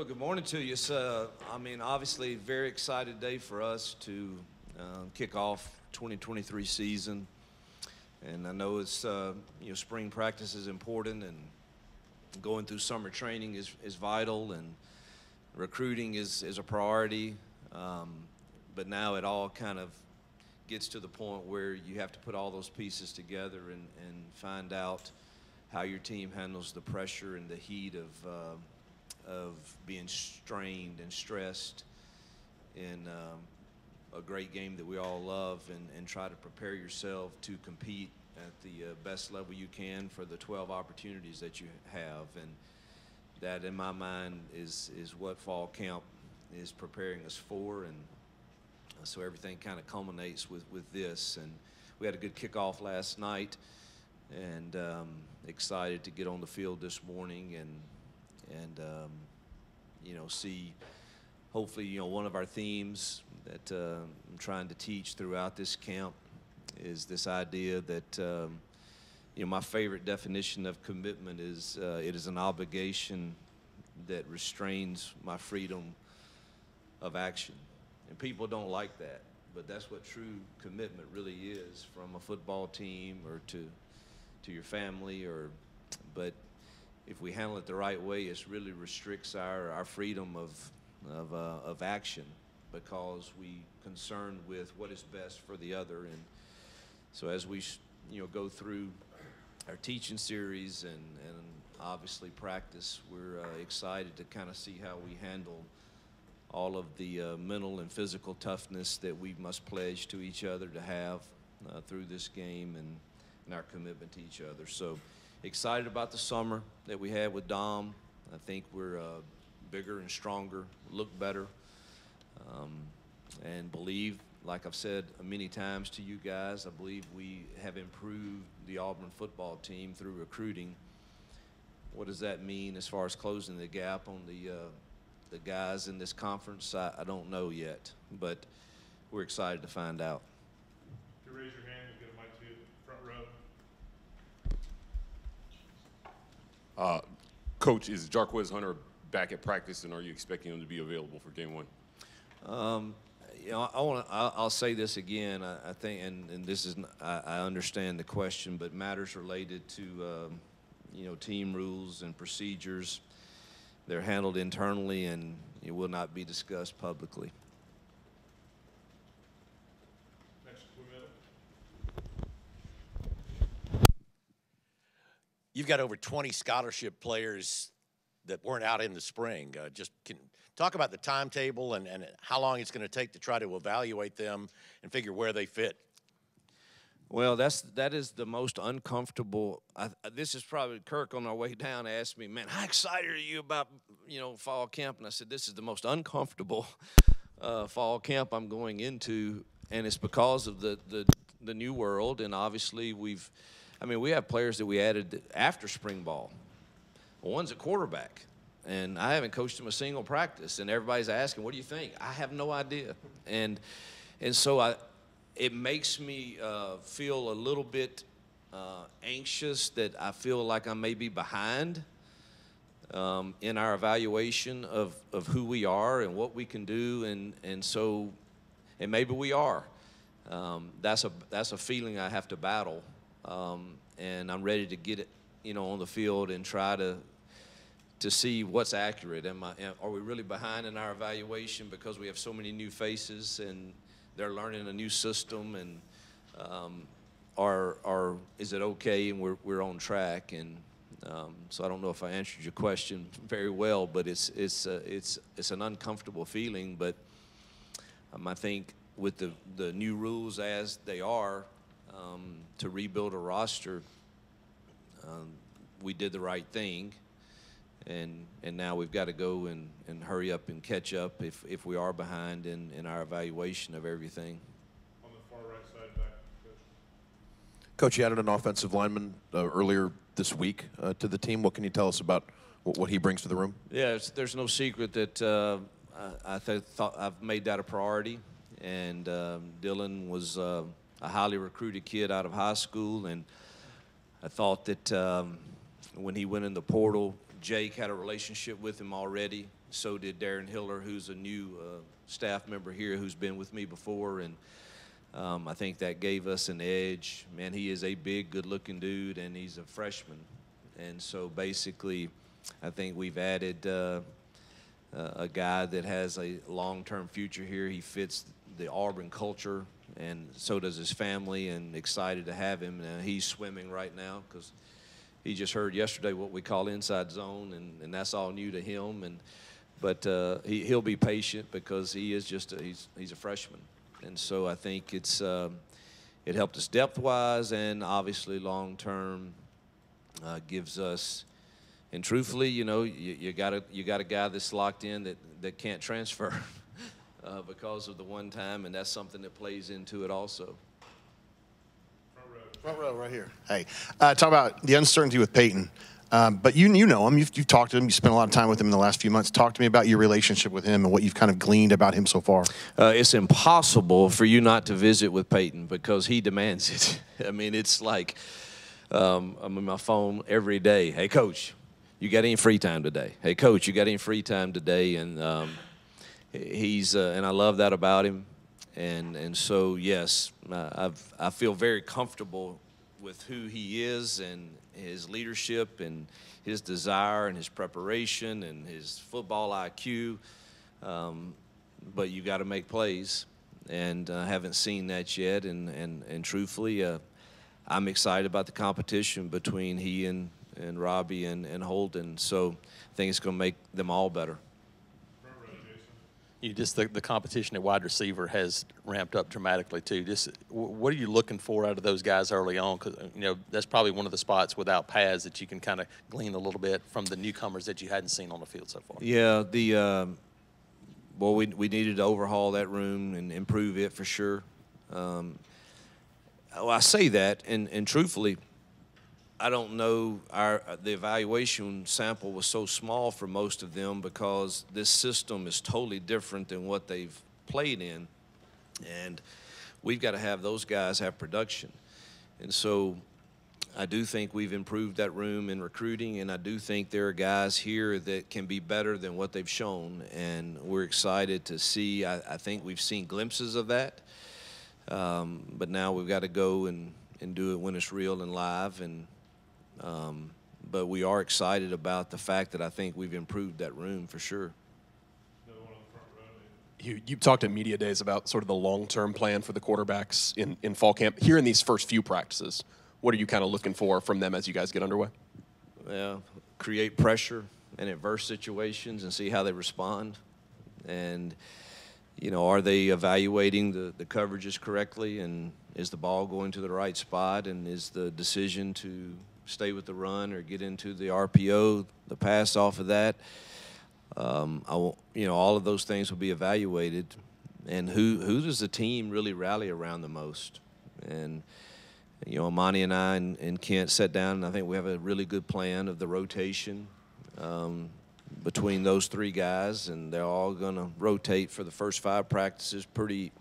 Well, good morning to you. I mean, obviously, very excited day for us to kick off 2023 season. And I know it's, spring practice is important, and going through summer training is vital, and recruiting is a priority. But now it all kind of gets to the point where you have to put all those pieces together and find out how your team handles the pressure and the heat of being strained and stressed in a great game that we all love, and try to prepare yourself to compete at the best level you can for the 12 opportunities that you have. And that, in my mind, is what fall camp is preparing us for. And so everything kind of culminates with this. And we had a good kickoff last night, and excited to get on the field this morning and see, hopefully, one of our themes that I'm trying to teach throughout this camp is this idea that, my favorite definition of commitment is it is an obligation that restrains my freedom of action. And people don't like that, but that's what true commitment really is, from a football team or to your family. But if we handle it the right way, it really restricts our freedom of action, because we concerned with what is best for the other. And so as we go through our teaching series and obviously practice, we're excited to kind of see how we handle all of the mental and physical toughness that we must pledge to each other to have through this game, and our commitment to each other. So excited about the summer that we had with Dom. I think we're bigger and stronger, look better, and believe, like I've said many times to you guys, I believe we have improved the Auburn football team through recruiting. What does that mean as far as closing the gap on the guys in this conference? I don't know yet, but we're excited to find out. If you raise your hand, we'll get a mic to you, front row. Coach, is Jarquez Hunter back at practice, and are you expecting him to be available for game one? I'll say this again. I think, and this is, I understand the question, but matters related to team rules and procedures, they're handled internally, and it will not be discussed publicly. Next, middle. You've got over 20 scholarship players that weren't out in the spring. Just can talk about the timetable and how long it's going to take to try to evaluate them and figure where they fit. Well, that is the most uncomfortable. This is probably Kirk on our way down asked me, "Man, how excited are you about fall camp?" And I said, "This is the most uncomfortable fall camp I'm going into," and it's because of the new world. And obviously we have players that we added after spring ball. One's a quarterback, and I haven't coached him a single practice, and everybody's asking, "What do you think?" I have no idea, and so it makes me feel a little bit anxious that I feel like I may be behind in our evaluation of who we are and what we can do, and maybe we are. That's a feeling I have to battle, and I'm ready to get it, on the field and try to see what's accurate. Are we really behind in our evaluation because we have so many new faces and they're learning a new system, and or is it okay and we're on track? And so I don't know if I answered your question very well, but it's an uncomfortable feeling. But I think with the new rules as they are, to rebuild a roster, we did the right thing. And now we've got to go and hurry up and catch up if we are behind in our evaluation of everything. On the far right side back, Coach. Coach, you added an offensive lineman earlier this week to the team. What can you tell us about what he brings to the room? Yeah, there's no secret that I thought I've made that a priority. And Dylan was a highly recruited kid out of high school, and I thought that when he went in the portal, Jake had a relationship with him already, so did Darren Hiller, who's a new staff member here who's been with me before, and I think that gave us an edge. Man, he is a big, good-looking dude, and he's a freshman. And so basically, I think we've added a guy that has a long-term future here. He fits the Auburn culture, and so does his family, and excited to have him. He's swimming right now because he just heard yesterday what we call inside zone, and that's all new to him. But he'll be patient because he is just he's a freshman. And so I think it helped us depth-wise, and obviously long-term gives us. And truthfully, you know, you got a guy that's locked in that can't transfer because of the one time, and that's something that plays into it also. Front row right here. Hey, talk about the uncertainty with Peyton. But you know him. You've talked to him. You spent a lot of time with him in the last few months. Talk to me about your relationship with him and what you've kind of gleaned about him so far. It's impossible for you not to visit with Peyton because he demands it. I mean, it's like I'm on my phone every day. Hey, Coach, you got any free time today? Hey, Coach, you got any free time today? And he's and I love that about him. And so, yes, I feel very comfortable with who he is and his leadership and his desire and his preparation and his football IQ. But you got to make plays, and I haven't seen that yet. And truthfully, I'm excited about the competition between he and Robbie and Holden. So I think it's going to make them all better. The competition at wide receiver has ramped up dramatically too. What are you looking for out of those guys early on? Because that's probably one of the spots without pads that you can kind of glean a little bit from the newcomers that you hadn't seen on the field so far. Yeah, we needed to overhaul that room and improve it for sure. I say that, and truthfully, I don't know, the evaluation sample was so small for most of them because this system is totally different than what they've played in, and we've got to have those guys have production. And so I do think we've improved that room in recruiting, and I do think there are guys here that can be better than what they've shown, and we're excited to see. I think we've seen glimpses of that, but now we've got to go and do it when it's real and live. But we are excited about the fact that I think we've improved that room for sure. You've talked at media days about sort of the long-term plan for the quarterbacks in fall camp. Here in these first few practices, what are you kind of looking for from them as you guys get underway? Yeah, create pressure in adverse situations and see how they respond. And, are they evaluating the coverages correctly, and is the ball going to the right spot, and is the decision to stay with the run or get into the RPO, the pass off of that. All of those things will be evaluated. And who does the team really rally around the most? And, Amani and I and Kent sat down, and I think we have a really good plan of the rotation between those three guys, and they're all going to rotate for the first 5 practices pretty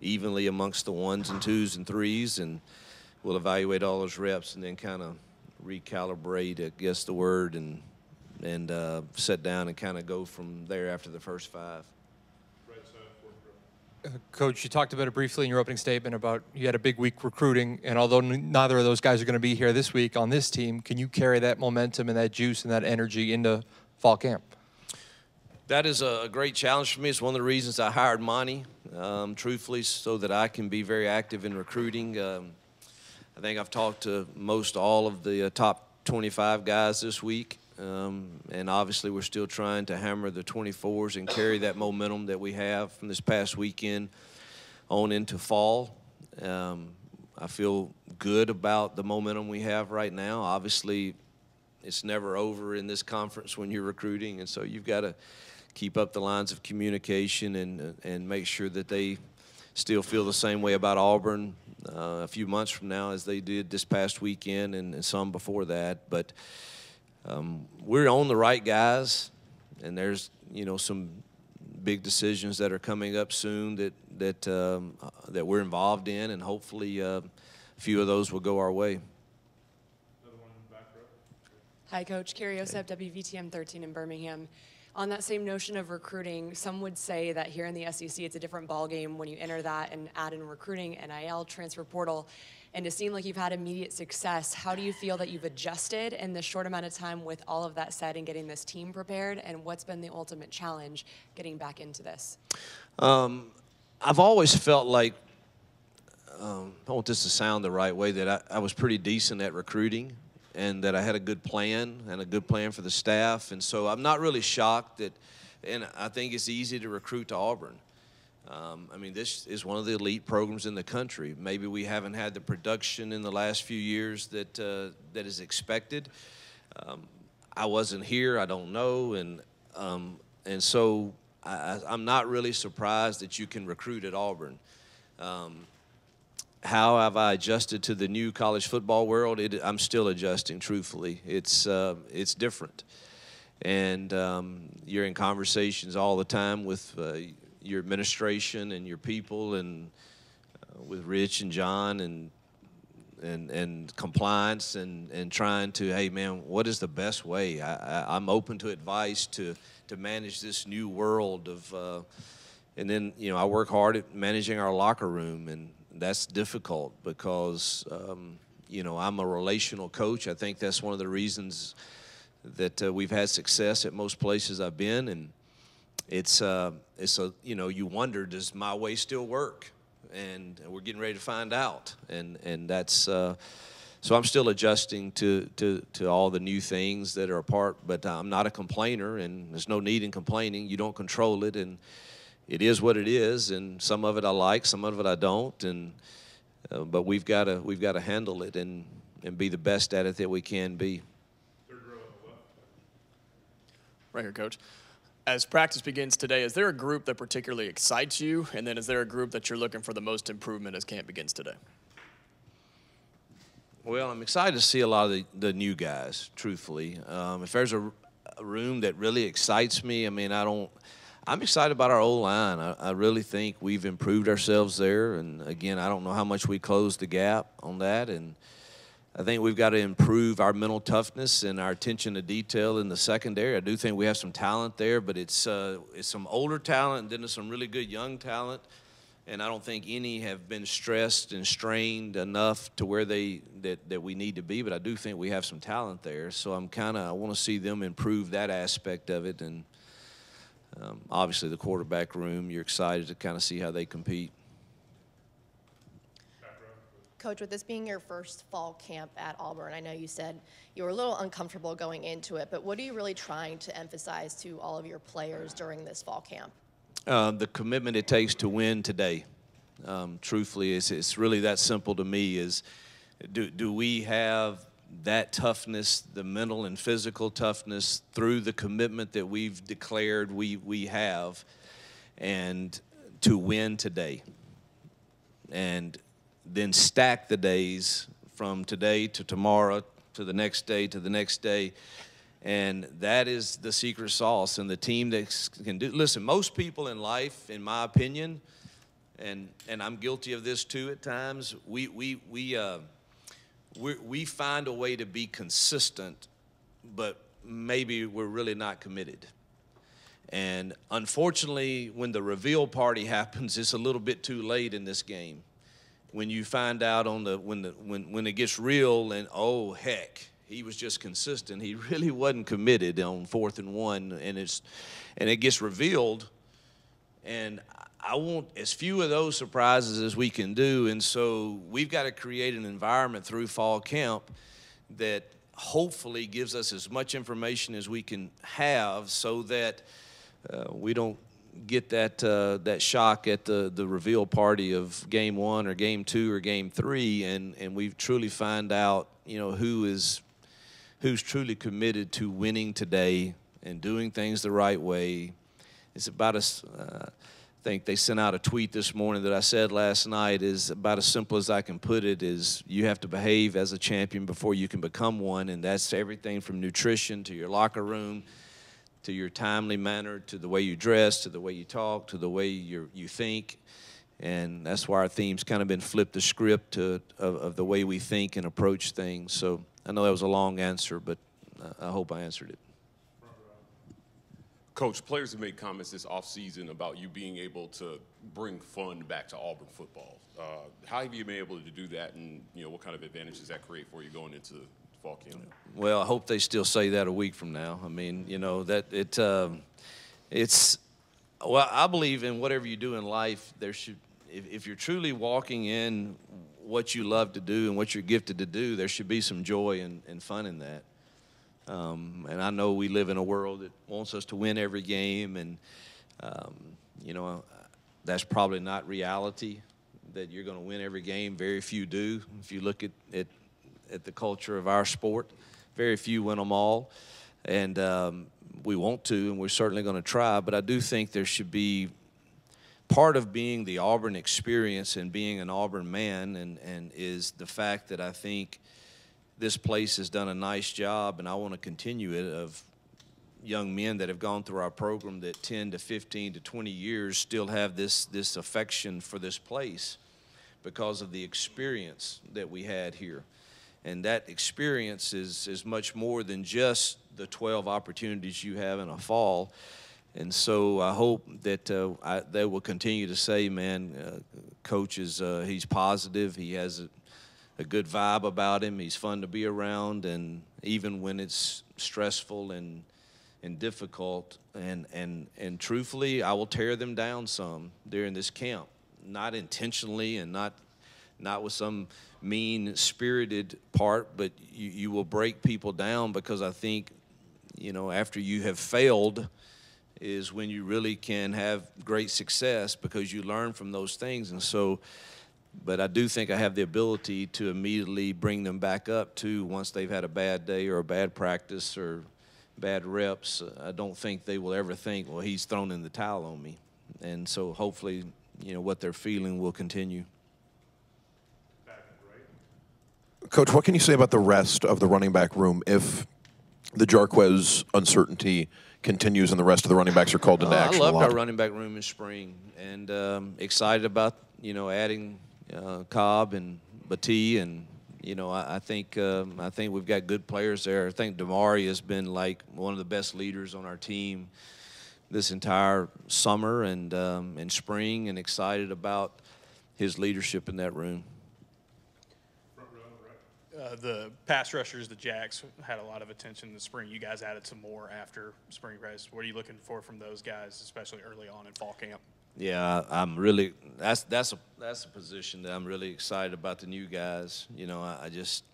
evenly amongst the 1s and 2s and 3s, and we'll evaluate all those reps and then kind of recalibrate, I guess the word, and sit down and kind of go from there after the first 5. Coach, you talked about it briefly in your opening statement about you had a big week recruiting, and although neither of those guys are going to be here this week on this team, can you carry that momentum and that juice and that energy into fall camp? That is a great challenge for me. It's one of the reasons I hired Monty, truthfully, so that I can be very active in recruiting. I think I've talked to most all of the top 25 guys this week, and obviously we're still trying to hammer the 24s and carry that momentum that we have from this past weekend on into fall. I feel good about the momentum we have right now. Obviously, it's never over in this conference when you're recruiting, and so you've got to keep up the lines of communication and make sure that they still feel the same way about Auburn a few months from now as they did this past weekend and some before that. But we're on the right guys, and there's some big decisions that are coming up soon that we're involved in, and hopefully a few of those will go our way. Another one in the back row. Hi, Coach. Carrie Osep, WVTM 13 in Birmingham. On that same notion of recruiting, some would say that here in the SEC, it's a different ballgame when you enter that and add in recruiting, NIL, transfer portal. And to seem like you've had immediate success, how do you feel that you've adjusted in this short amount of time with all of that said and getting this team prepared? And what's been the ultimate challenge getting back into this? I've always felt like, I want this to sound the right way, that I was pretty decent at recruiting and that I had a good plan and a good plan for the staff. And so I'm not really shocked that, and I think it's easy to recruit to Auburn. I mean, this is one of the elite programs in the country. Maybe we haven't had the production in the last few years that that is expected. I wasn't here, I don't know, and so I'm not really surprised that you can recruit at Auburn. How have I adjusted to the new college football world? I'm still adjusting, truthfully. It's different. And you're in conversations all the time with your administration and your people and with Rich and John and compliance and trying to, hey, man, what is the best way? I'm open to advice to manage this new world of and then, you know, I work hard at managing our locker room, and that's difficult because, you know, I'm a relational coach. I think that's one of the reasons that we've had success at most places I've been. And it's a, you know, you wonder, does my way still work? And we're getting ready to find out. And that's, so I'm still adjusting to all the new things that are a part, but I'm not a complainer, and there's no need in complaining. You don't control it, and it is what it is, and some of it I like, some of it I don't, and but we've got to handle it and be the best at it that we can be. Third row on the left. Right here, Coach. As practice begins today, is there a group that particularly excites you, and then is there a group that you're looking for the most improvement as camp begins today? Well, I'm excited to see a lot of the new guys, truthfully. If there's a room that really excites me, I mean, I'm excited about our O-line. I really think we've improved ourselves there. And, again, I don't know how much we closed the gap on that. And I think we've got to improve our mental toughness and our attention to detail in the secondary. I do think we have some talent there, but it's some older talent and then there's some really good young talent. And I don't think any have been stressed and strained enough to where that we need to be. But I do think we have some talent there. So I want to see them improve that aspect of it. And obviously the quarterback room, you're excited to kind of see how they compete. Coach, with this being your first fall camp at Auburn, I know you said you were a little uncomfortable going into it, but what are you really trying to emphasize to all of your players during this fall camp? The commitment it takes to win today. Truthfully, it's really that simple to me. Is do we have that toughness, the mental and physical toughness, through the commitment that we've declared we have, and to win today, and then stack the days from today to tomorrow to the next day to the next day. And that is the secret sauce, and the team that can do. Listen, most people in life, in my opinion, and I'm guilty of this too at times, we find a way to be consistent, but maybe we're really not committed. And unfortunately, when the reveal party happens, it's a little bit too late in this game. When you find out when it gets real, and oh heck, he was just consistent. He really wasn't committed on 4th and 1, and it gets revealed. And I want as few of those surprises as we can do. And so we've got to create an environment through fall camp that hopefully gives us as much information as we can have, so that we don't get that shock at the reveal party of game 1 or game 2 or game 3, and we truly find out, you know, who's truly committed to winning today and doing things the right way. It's about I think they sent out a tweet this morning that I said last night is about as simple as I can put it, is you have to behave as a champion before you can become one, and that's everything from nutrition to your locker room to your timely manner, to the way you dress, to the way you talk, to the way you think. And that's why our theme's kind of been flip the script of the way we think and approach things. So I know that was a long answer, but I hope I answered it. Coach, players have made comments this offseason about you being able to bring fun back to Auburn football. How have you been able to do that, and what kind of advantage does that create for you going into fall camp? Well, I hope they still say that a week from now. I mean, that it's. Well, I believe in whatever you do in life, there should, if you're truly walking in what you love to do and what you're gifted to do, there should be some joy and fun in that. And I know we live in a world that wants us to win every game, and that's probably not reality, that you're going to win every game. Very few do. If you look at the culture of our sport, very few win them all. And we want to, and we're certainly going to try. But I do think there should be part of being the Auburn experience and being an Auburn man, and is the fact that I think this place has done a nice job, and I want to continue it, of young men that have gone through our program that 10 to 15 to 20 years still have this affection for this place because of the experience that we had here. And that experience is much more than just the 12 opportunities you have in a fall. And so I hope that they will continue to say, man, Coach he's positive. He has a good vibe about him. He's fun to be around, and even when it's stressful and difficult, and truthfully, I will tear them down some during this camp, not intentionally and not with some mean-spirited part, but you will break people down, because I think, after you have failed is when you really can have great success, because you learn from those things. And so, but I do think I have the ability to immediately bring them back up too once they've had a bad day or a bad practice or bad reps. I don't think they will ever think, well, he's thrown in the towel on me. And so hopefully, what they're feeling will continue. Coach, what can you say about the rest of the running back room if the Jarquez uncertainty continues and the rest of the running backs are called into action? I loved our running back room in spring, and excited about adding Cobb and Batee, and I think we've got good players there. I think Damari has been like one of the best leaders on our team this entire summer and spring, and excited about his leadership in that room. The pass rushers, the Jacks, had a lot of attention in the spring. You guys added some more after spring practice. What are you looking for from those guys, especially early on in fall camp? Yeah, I'm really that's a position that I'm really excited about, the new guys. I just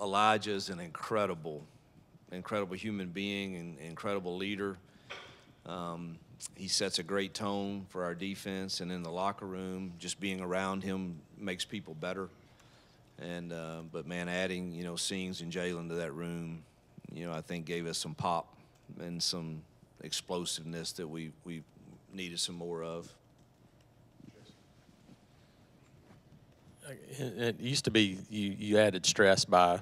Elijah's an incredible human being and incredible leader. He sets a great tone for our defense, and in the locker room, just being around him makes people better. And but man, adding Sings and Jalen to that room, I think gave us some pop and some explosiveness that we needed some more of. It used to be you added stress by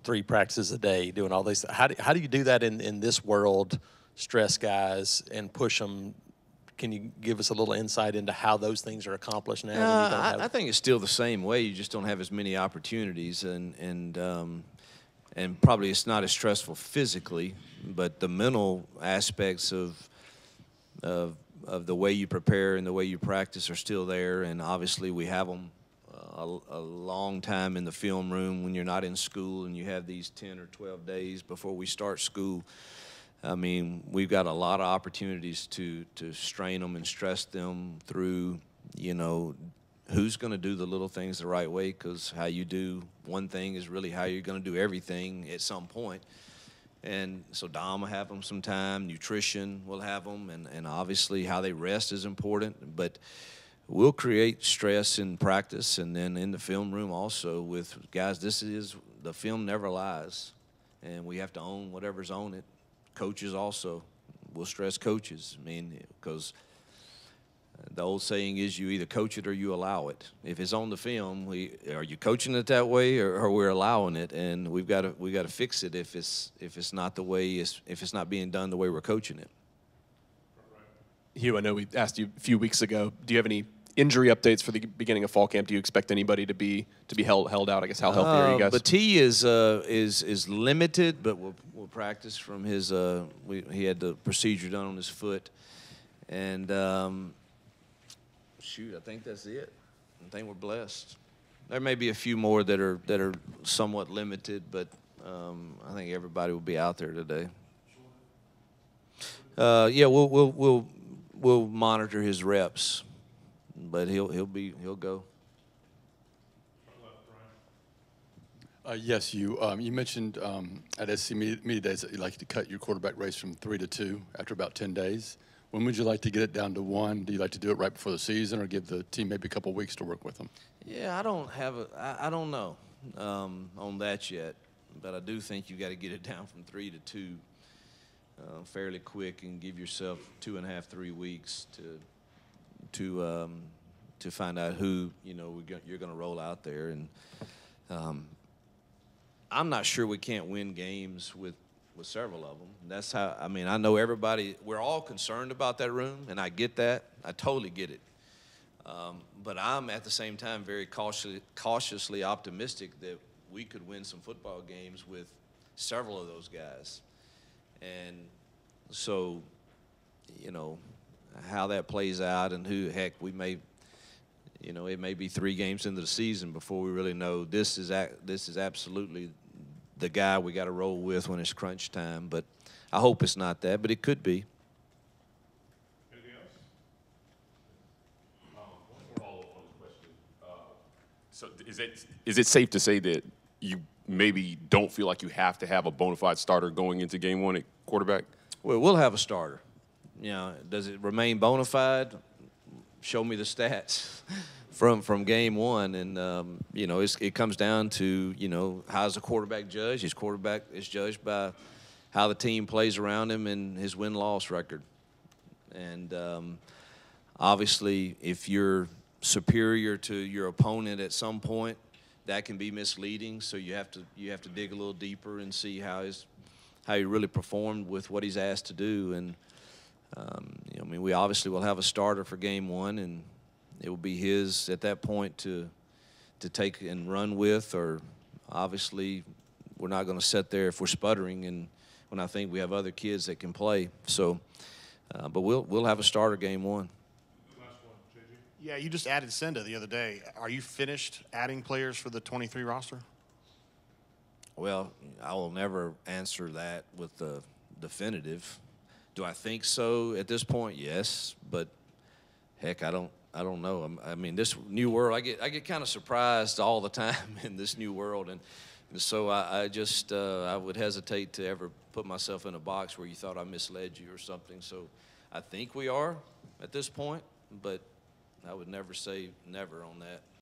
3 practices a day, doing all these. How do you do that in this world? Stress guys and push them. Can you give us a little insight into how those things are accomplished now? I think it's still the same way. You just don't have as many opportunities, and probably it's not as stressful physically, but the mental aspects of the way you prepare and the way you practice are still there. And obviously we have them a long time in the film room when you're not in school, and you have these 10 or 12 days before we start school. I mean, we've got a lot of opportunities to strain them and stress them through, who's going to do the little things the right way, because how you do one thing is really how you're going to do everything at some point. And so Dom will have them sometime, nutrition will have them, and obviously how they rest is important. But we'll create stress in practice and then in the film room also with guys. The film never lies, and we have to own whatever's on it. Coaches also, we'll stress coaches. I mean, because the old saying is you either coach it or you allow it. If it's on the film, are you coaching it that way, or we're allowing it? And we've got to fix it if it's not the way if it's not being done the way we're coaching it. Hugh, I know we asked you a few weeks ago. Do you have any Injury updates for the beginning of fall camp. Do you expect anybody to be held out? I guess how healthy are you guys? But T is limited, but we'll practice from his. He had the procedure done on his foot, and shoot, I think that's it. I think we're blessed. There may be a few more that are somewhat limited, but I think everybody will be out there today. Yeah, we'll monitor his reps, but he'll go. Yes, you mentioned at SC Media Days that you'd like to cut your quarterback race from 3 to 2 after about 10 days. When would you like to get it down to 1? Do you like to do it right before the season, or give the team maybe a couple of weeks to work with them? Yeah, I don't know on that yet, but I do think you got to get it down from 3 to 2 fairly quick, and give yourself 2.5, 3 weeks to find out who you're going to roll out there. And I'm not sure we can't win games with several of them. That's how, I mean, I know everybody, we're all concerned about that room, and I get that. I totally get it. But I'm at the same time very cautiously optimistic that we could win some football games with several of those guys. And so, how that plays out, and we may, it may be 3 games into the season before we really know this is absolutely the guy we got to roll with when it's crunch time. But I hope it's not that, but it could be. Anything else? One follow-up on the question. So is it safe to say that you maybe don't feel like you have to have a bona fide starter going into game 1 at quarterback? Well, we'll have a starter. Does it remain bona fide? Show me the stats from game 1, and it comes down to how's the quarterback judged. His quarterback is judged by how the team plays around him and his win-loss record. And obviously, if you're superior to your opponent at some point, that can be misleading. So you have to dig a little deeper and see how he really performed with what he's asked to do. And we obviously will have a starter for game 1, and it will be his at that point to take and run with. Or obviously, we're not going to sit there if we're sputtering, and when I think we have other kids that can play. So, but we'll have a starter game 1. Yeah, you just added Senda the other day. Are you finished adding players for the 23 roster? Well, I will never answer that with the definitive. Do I think so at this point? Yes, but heck, I don't know. I mean, this new world, I get kind of surprised all the time in this new world, and so I would hesitate to ever put myself in a box where you thought I misled you or something. So I think we are at this point, but I would never say never on that.